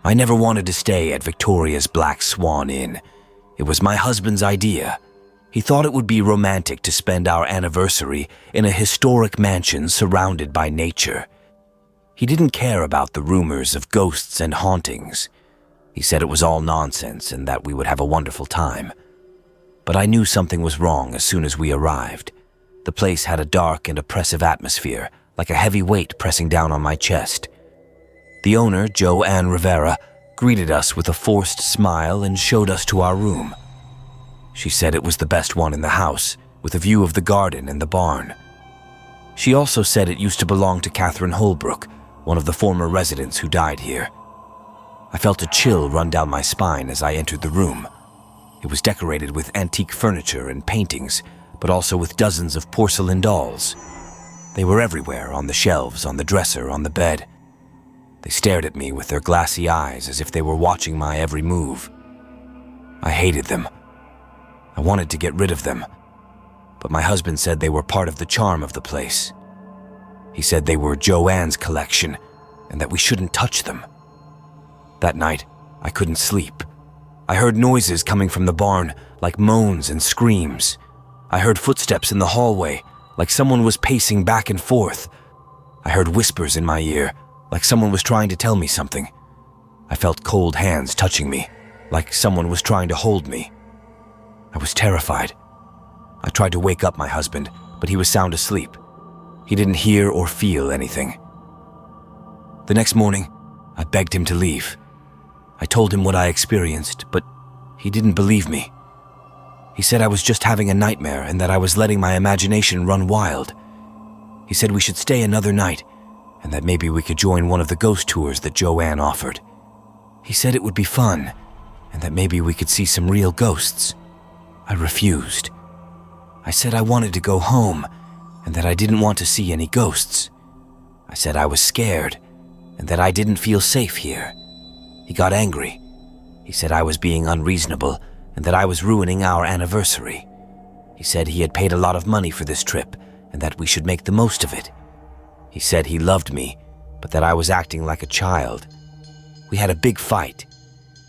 I never wanted to stay at Victoria's Black Swan Inn. It was my husband's idea. He thought it would be romantic to spend our anniversary in a historic mansion surrounded by nature. He didn't care about the rumors of ghosts and hauntings. He said it was all nonsense and that we would have a wonderful time. But I knew something was wrong as soon as we arrived. The place had a dark and oppressive atmosphere, like a heavy weight pressing down on my chest. The owner, Joanne Rivera, greeted us with a forced smile and showed us to our room. She said it was the best one in the house, with a view of the garden and the barn. She also said it used to belong to Catherine Holbrook, one of the former residents who died here. I felt a chill run down my spine as I entered the room. It was decorated with antique furniture and paintings, but also with dozens of porcelain dolls. They were everywhere, on the shelves, on the dresser, on the bed. They stared at me with their glassy eyes as if they were watching my every move. I hated them. I wanted to get rid of them, but my husband said they were part of the charm of the place. He said they were Joanne's collection and that we shouldn't touch them. That night, I couldn't sleep. I heard noises coming from the barn, like moans and screams. I heard footsteps in the hallway, like someone was pacing back and forth. I heard whispers in my ear, like someone was trying to tell me something. I felt cold hands touching me, like someone was trying to hold me. I was terrified. I tried to wake up my husband, but he was sound asleep. He didn't hear or feel anything. The next morning, I begged him to leave. I told him what I experienced, but he didn't believe me. He said I was just having a nightmare and that I was letting my imagination run wild. He said we should stay another night and that maybe we could join one of the ghost tours that Joanne offered. He said it would be fun and that maybe we could see some real ghosts. I refused. I said I wanted to go home and that I didn't want to see any ghosts. I said I was scared and that I didn't feel safe here. He got angry. He said I was being unreasonable and that I was ruining our anniversary. He said he had paid a lot of money for this trip and that we should make the most of it. He said he loved me, but that I was acting like a child. We had a big fight.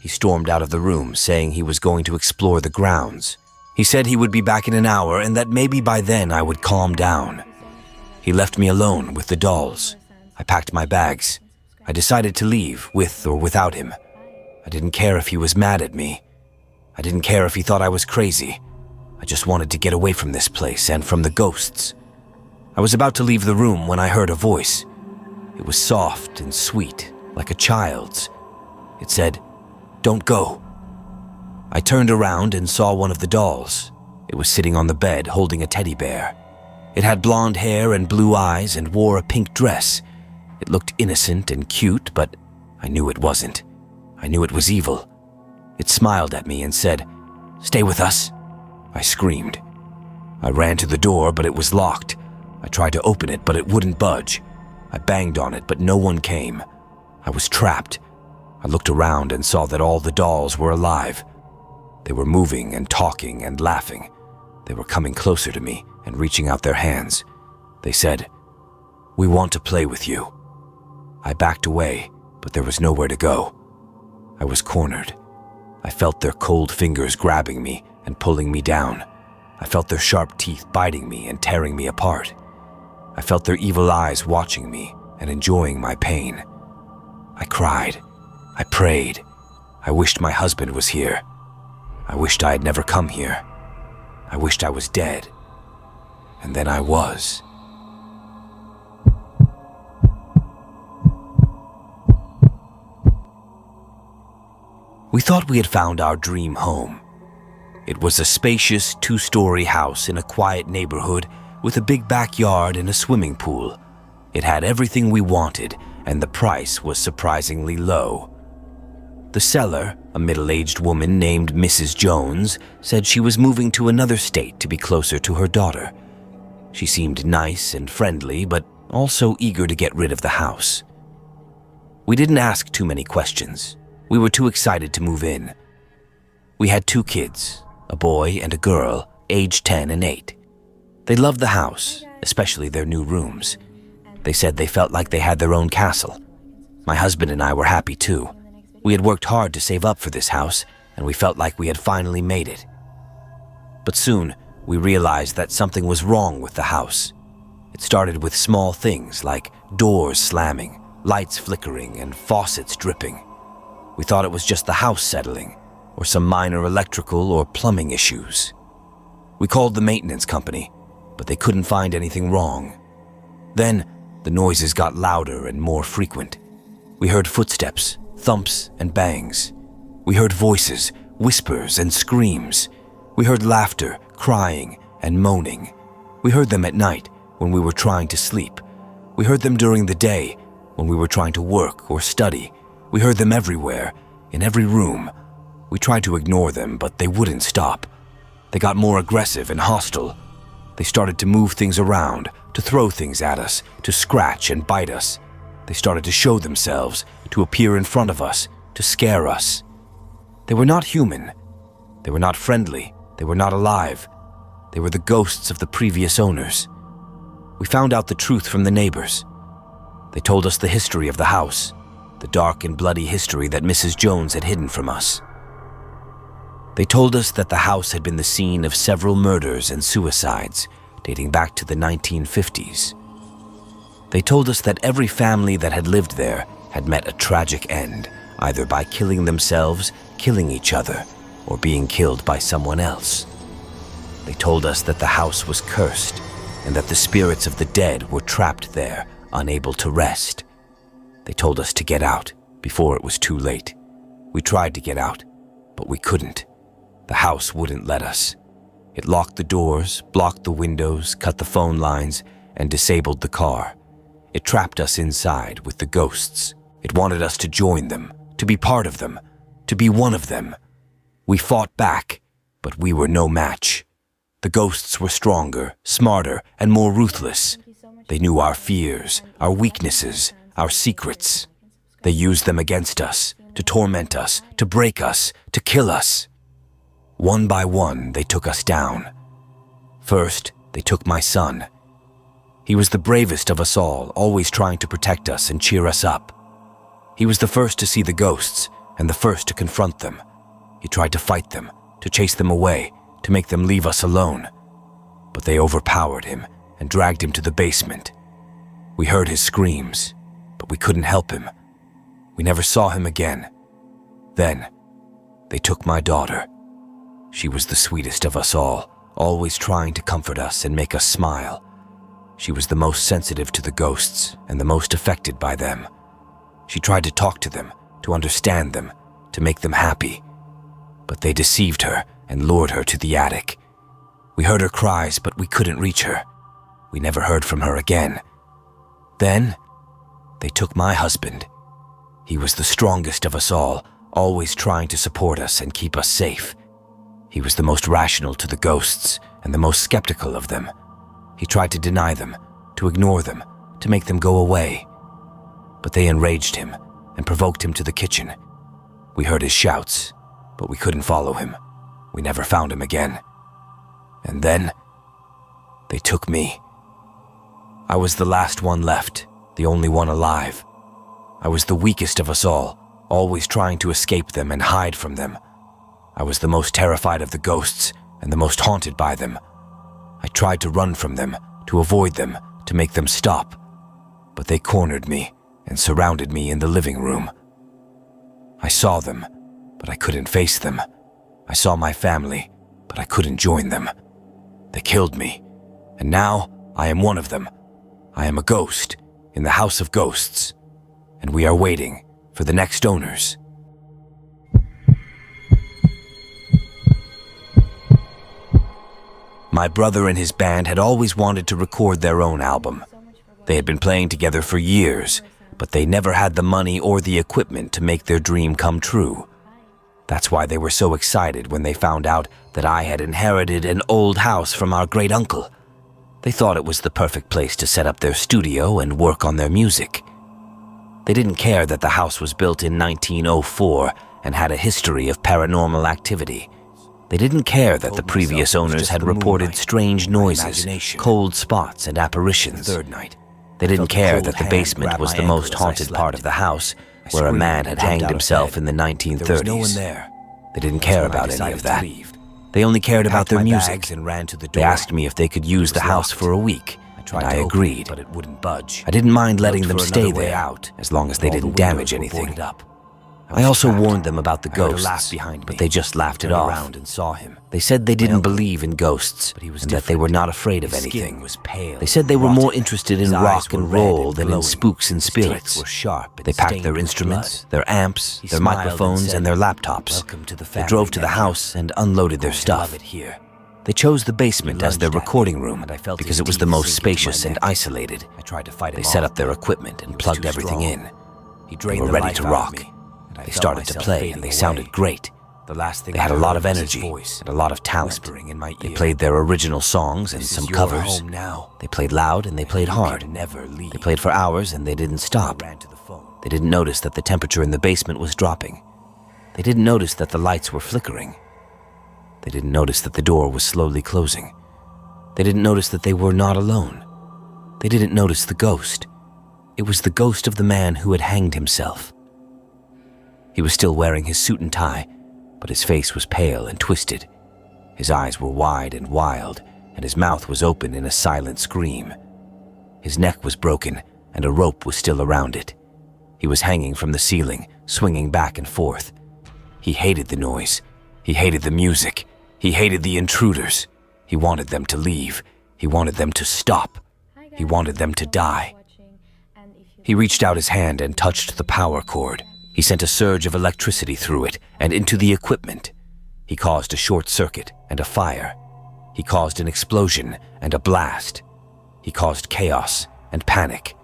He stormed out of the room, saying he was going to explore the grounds. He said he would be back in an hour and that maybe by then I would calm down. He left me alone with the dolls. I packed my bags. I decided to leave, with or without him. I didn't care if he was mad at me. I didn't care if he thought I was crazy. I just wanted to get away from this place and from the ghosts. I was about to leave the room when I heard a voice. It was soft and sweet, like a child's. It said, "Don't go." I turned around and saw one of the dolls. It was sitting on the bed holding a teddy bear. It had blonde hair and blue eyes and wore a pink dress. It looked innocent and cute, but I knew it wasn't. I knew it was evil. It smiled at me and said, "Stay with us." I screamed. I ran to the door, but it was locked. I tried to open it, but it wouldn't budge. I banged on it, but no one came. I was trapped. I looked around and saw that all the dolls were alive. They were moving and talking and laughing. They were coming closer to me and reaching out their hands. They said, "We want to play with you." I backed away, but there was nowhere to go. I was cornered. I felt their cold fingers grabbing me and pulling me down. I felt their sharp teeth biting me and tearing me apart. I felt their evil eyes watching me and enjoying my pain. I cried. I prayed. I wished my husband was here. I wished I had never come here. I wished I was dead. And then I was. We thought we had found our dream home. It was a spacious two-story house in a quiet neighborhood with a big backyard and a swimming pool. It had everything we wanted, and the price was surprisingly low. The seller, a middle-aged woman named Mrs. Jones, said she was moving to another state to be closer to her daughter. She seemed nice and friendly, but also eager to get rid of the house. We didn't ask too many questions. We were too excited to move in. We had 2 kids, a boy and a girl, aged 10 and 8. They loved the house, especially their new rooms. They said they felt like they had their own castle. My husband and I were happy too. We had worked hard to save up for this house, and we felt like we had finally made it. But soon, we realized that something was wrong with the house. It started with small things like doors slamming, lights flickering, and faucets dripping. We thought it was just the house settling, or some minor electrical or plumbing issues. We called the maintenance company, but they couldn't find anything wrong. Then, the noises got louder and more frequent. We heard footsteps, thumps, and bangs. We heard voices, whispers, and screams. We heard laughter, crying, and moaning. We heard them at night when we were trying to sleep. We heard them during the day when we were trying to work or study. We heard them everywhere, in every room. We tried to ignore them, but they wouldn't stop. They got more aggressive and hostile. They started to move things around, to throw things at us, to scratch and bite us. They started to show themselves, to appear in front of us, to scare us. They were not human. They were not friendly. They were not alive. They were the ghosts of the previous owners. We found out the truth from the neighbors. They told us the history of the house, the dark and bloody history that Mrs. Jones had hidden from us. They told us that the house had been the scene of several murders and suicides dating back to the 1950s. They told us that every family that had lived there had met a tragic end, either by killing themselves, killing each other, or being killed by someone else. They told us that the house was cursed and that the spirits of the dead were trapped there, unable to rest. They told us to get out before it was too late. We tried to get out, but we couldn't. The house wouldn't let us. It locked the doors, blocked the windows, cut the phone lines, and disabled the car. It trapped us inside with the ghosts. It wanted us to join them, to be part of them, to be one of them. We fought back, but we were no match. The ghosts were stronger, smarter, and more ruthless. They knew our fears, our weaknesses, our secrets. They used them against us, to torment us, to break us, to kill us. One by one, they took us down. First, they took my son. He was the bravest of us all, always trying to protect us and cheer us up. He was the first to see the ghosts and the first to confront them. He tried to fight them, to chase them away, to make them leave us alone. But they overpowered him and dragged him to the basement. We heard his screams, but we couldn't help him. We never saw him again. Then, they took my daughter. She was the sweetest of us all, always trying to comfort us and make us smile. She was the most sensitive to the ghosts and the most affected by them. She tried to talk to them, to understand them, to make them happy. But they deceived her and lured her to the attic. We heard her cries, but we couldn't reach her. We never heard from her again. Then, they took my husband. He was the strongest of us all, always trying to support us and keep us safe. He was the most rational to the ghosts and the most skeptical of them. He tried to deny them, to ignore them, to make them go away. But they enraged him and provoked him to the kitchen. We heard his shouts, but we couldn't follow him. We never found him again. And then, they took me. I was the last one left, the only one alive. I was the weakest of us all, always trying to escape them and hide from them. I was the most terrified of the ghosts and the most haunted by them. I tried to run from them, to avoid them, to make them stop. But they cornered me and surrounded me in the living room. I saw them, but I couldn't face them. I saw my family, but I couldn't join them. They killed me, and now I am one of them. I am a ghost in the house of ghosts, and we are waiting for the next owners. My brother and his band had always wanted to record their own album. They had been playing together for years, but they never had the money or the equipment to make their dream come true. That's why they were so excited when they found out that I had inherited an old house from our great uncle. They thought it was the perfect place to set up their studio and work on their music. They didn't care that the house was built in 1904 and had a history of paranormal activity. They didn't care that the previous owners had reported strange noises, cold spots, and apparitions. Third night. They didn't care that the basement was the most haunted part of the house, where a man had hanged himself in the 1930s. They didn't care about any of that. They only cared about their music. They asked me if they could use the house for a week, and I agreed. But it wouldn't budge. I didn't mind letting them stay there, as long as they didn't damage anything. I also warned them about the ghosts, but they just laughed it off. They said they didn't believe in ghosts, and that they were not afraid of anything. They said they were more interested in rock and roll than in spooks and spirits. They packed their instruments, their amps, their microphones, and their laptops. They drove to the house and unloaded their stuff. They chose the basement as their recording room because it was the most spacious and isolated. They set up their equipment and plugged everything in. They were ready to rock. They started to play, and they sounded great. They had a lot of energy and a lot of talent. They played their original songs and some covers. They played loud and they played hard. They played for hours and they didn't stop. They didn't notice that the temperature in the basement was dropping. They didn't notice that the lights were flickering. They didn't notice that the door was slowly closing. They didn't notice that they were not alone. They didn't notice the ghost. It was the ghost of the man who had hanged himself. He was still wearing his suit and tie, but his face was pale and twisted. His eyes were wide and wild, and his mouth was open in a silent scream. His neck was broken, and a rope was still around it. He was hanging from the ceiling, swinging back and forth. He hated the noise. He hated the music. He hated the intruders. He wanted them to leave. He wanted them to stop. He wanted them to die. He reached out his hand and touched the power cord. He sent a surge of electricity through it and into the equipment. He caused a short circuit and a fire. He caused an explosion and a blast. He caused chaos and panic.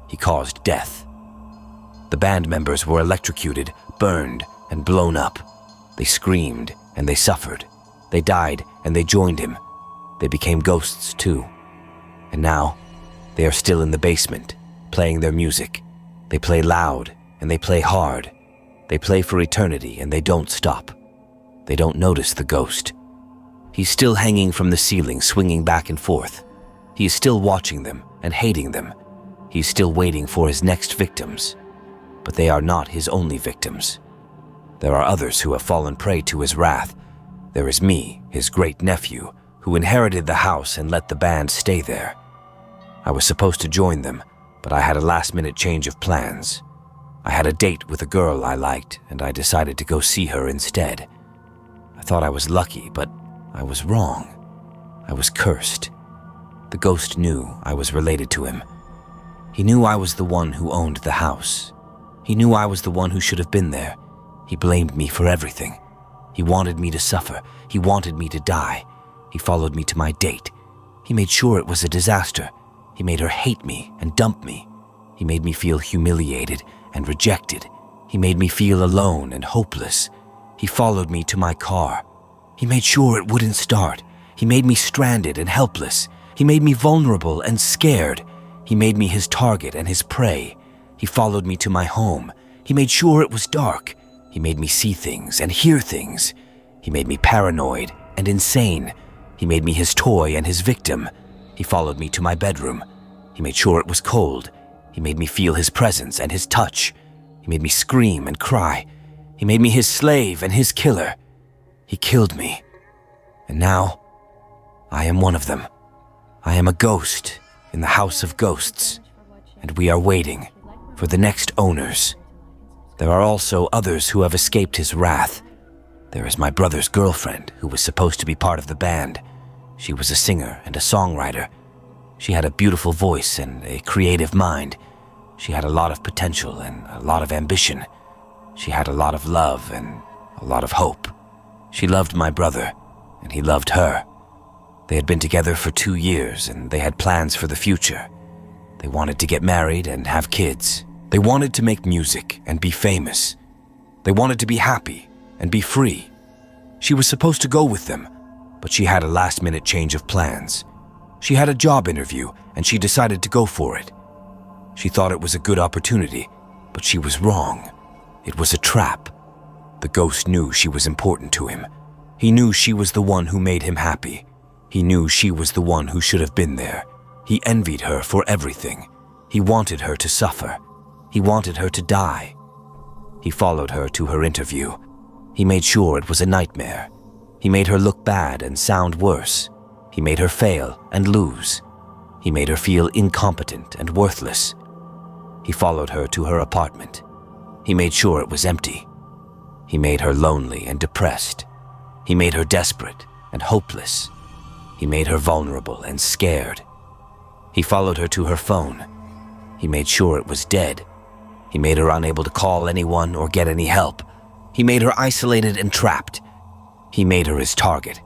He caused death. The band members were electrocuted, burned, and blown up. They screamed and they suffered. They died and they joined him. They became ghosts too. And now, they are still in the basement, playing their music. They play loud and they play hard. They play for eternity and they don't stop. They don't notice the ghost. He's still hanging from the ceiling, swinging back and forth. He is still watching them and hating them. He's still waiting for his next victims. But they are not his only victims. There are others who have fallen prey to his wrath. There is me, his great-nephew, who inherited the house and let the band stay there. I was supposed to join them, but I had a last-minute change of plans. I had a date with a girl I liked, and I decided to go see her instead. I thought I was lucky, but I was wrong. I was cursed. The ghost knew I was related to him. He knew I was the one who owned the house. He knew I was the one who should have been there. He blamed me for everything. He wanted me to suffer. He wanted me to die. He followed me to my date. He made sure it was a disaster. He made her hate me and dump me. He made me feel humiliated and rejected. He made me feel alone and hopeless. He followed me to my car. He made sure it wouldn't start. He made me stranded and helpless. He made me vulnerable and scared. He made me his target and his prey. He followed me to my home. He made sure it was dark. He made me see things and hear things. He made me paranoid and insane. He made me his toy and his victim. He followed me to my bedroom. He made sure it was cold. He made me feel his presence and his touch. He made me scream and cry. He made me his slave and his killer. He killed me. And now, I am one of them. I am a ghost in the house of ghosts, and we are waiting for the next owners. There are also others who have escaped his wrath. There is my brother's girlfriend, who was supposed to be part of the band. She was a singer and a songwriter. She had a beautiful voice and a creative mind. She had a lot of potential and a lot of ambition. She had a lot of love and a lot of hope. She loved my brother, and he loved her. They had been together for 2 years, and they had plans for the future. They wanted to get married and have kids. They wanted to make music and be famous. They wanted to be happy and be free. She was supposed to go with them, but she had a last-minute change of plans. She had a job interview, and she decided to go for it. She thought it was a good opportunity, but she was wrong. It was a trap. The ghost knew she was important to him. He knew she was the one who made him happy. He knew she was the one who should have been there. He envied her for everything. He wanted her to suffer. He wanted her to die. He followed her to her interview. He made sure it was a nightmare. He made her look bad and sound worse. He made her fail and lose. He made her feel incompetent and worthless. He followed her to her apartment. He made sure it was empty. He made her lonely and depressed. He made her desperate and hopeless. He made her vulnerable and scared. He followed her to her phone. He made sure it was dead. He made her unable to call anyone or get any help. He made her isolated and trapped. He made her his target.